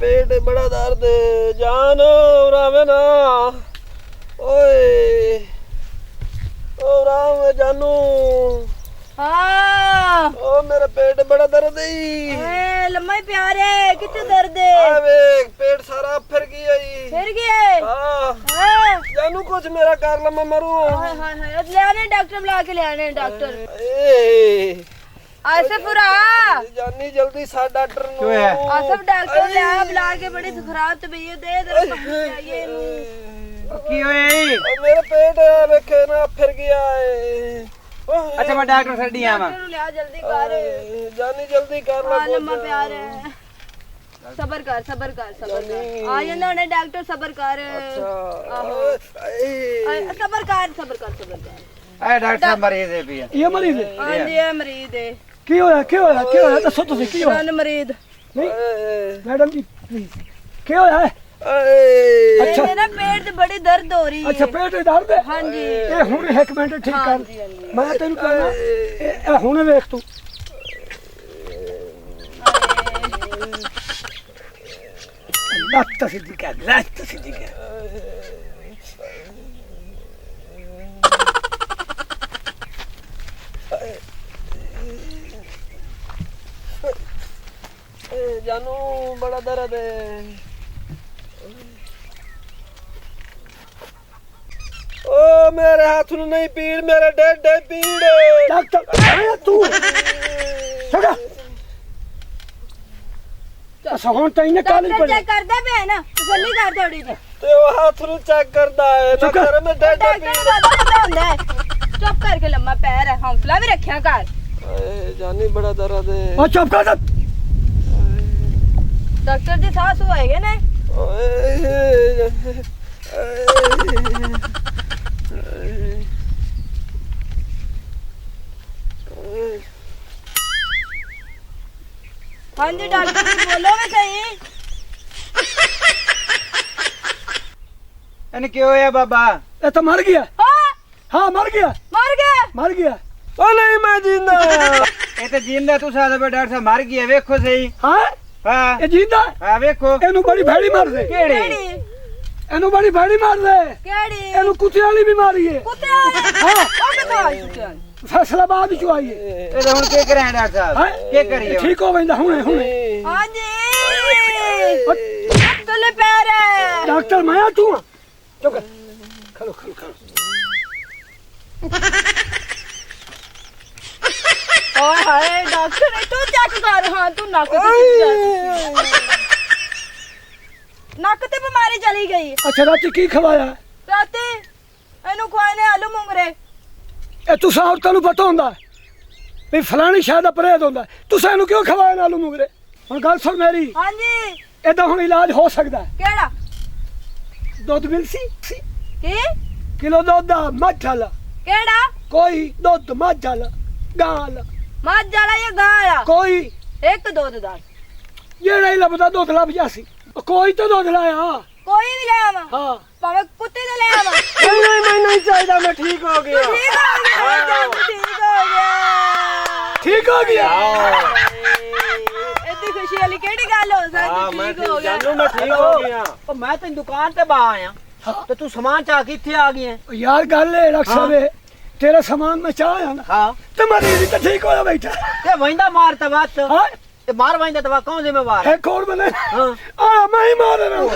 पेट बड़ा दर्द जान रावे ना ओए ओ राम जानू हाँ ओ मेरा पेट बड़ा दर्द है लम्मा प्यारे कितने दर्द है आवे पेट सारा फिर गया फिर गए हां जानू कुछ मेरा कर लम्मा मरू हाय हाय हाय ले आने डॉक्टर बुला के ले आने डॉक्टर ए आसिफ पुरा जानी जल्दी सा डॉक्टर नो आसिफ डॉक्टर ले आ बुला के बड़ी खराब तबीयत है जरा पानी चाहिए की होए मेरा पेट वेखे ना फिर गया है अच्छा मैं डॉक्टर सर दी आवा डॉक्टर ले आ जल्दी कर जानी जल्दी कर लो लम्मा प्यार है सबर कर आ जाना ने डॉक्टर सबर कर सबर कर ए डॉक्टर साहब मरीज है भी ये मरीज है हां जी ये मरीज है की होया दसो तुसी की होया कौन मरीज नहीं मैडम जी प्लीज की होया है अच्छा मेरा पेट बड़ी दर्द हो रही है अच्छा पेट दर्द है हां जी ए हुन एक मिनट ठीक कर मैं तेनु कहना ए हुन देख तू लत सीधी कर जानू बड़ा दर्द है ओ मेरे हाथ में नहीं पीड़ मेरे डेड पीड़ डॉक्टर आया तू छोड़ा अच्छा हुन तईने काली पड़े चेक कर दे बे ना जल्दी कर थोड़ी जी ते वो हाथ में चेक करदा है ना कर में डेड पीड़ चुप करके लम्मा पैर है हौसला भी रखया कर जानी बड़ा दर्द है ओ चुप कर डॉक्टर जी सास होएगे ना हाँ जी डॉक्टर जी बोलो भी सही एने क्यों होया बाबा ए तो मर गया हां मर गया ओ नहीं मैं जिंदा ए तो जिंदा तू सादा बे डॉक्टर साहब मर गया देखो सही हां हां ए जिंदा हां देखो एनु बड़ी भैड़ी मार दे केड़ी एनु बड़ी भैड़ी मार दे केड़ी एनु कुत्ते वाली बीमारी है कुत्ते हां ओ कितना आई कुत्ते फैसलाबाद ही चुआई है ए तो हुन के करे डॉक्टर साहब के करिए ठीक हो वेंदा हुने हां जी तले पैर है डॉक्टर मैं तू चुप खलो ओए हाय डॉक्टर ने तो चेक कर हां तू नक ते बीमारी चली गई अच्छा राती की खवाया राती एनु खुआए ने आलू मूंगरे ए तुसा और तनु पता होंदा भी फलानी शायद परहेज होंदा तुसा एनु क्यों खवाया आलू मुंगरे हुन गल सुन मेरी हां जी एदा हुन इलाज हो सकदा है केड़ा दुध मिलसी की किलो दुध दा मੱਝ वाला केड़ा कोई दुध मੱਝ वाला गां वाला मੱਝ वाला या गां वाला कोई एक दूध दा जेड़ा ही लबदा दुध लब जासी कोई तो दुध लाया कोई भी ले आवा हां भावे कुत्ते दे ले आवा नहीं चाहिए मैं ठीक हो गया ठीक हो गया ठीक हो गया इतनी खुशी वाली केड़ी गल हो सकदी मैं ठीक हो गया जानू मैं ठीक हो गया ओ मैं तेन दुकान ते बा आया तो तू सामान चा किथे आ गई है यार गल है डॉक्टर साहब तेरा सामान में चाह है ना हां ते मरीज तो ठीक हो बैठा ते वंदा मार तबात हां ते मार वंदा तबा कौन जिम्मेवार है कौन बने हां आ मैं ही मार रहा हूं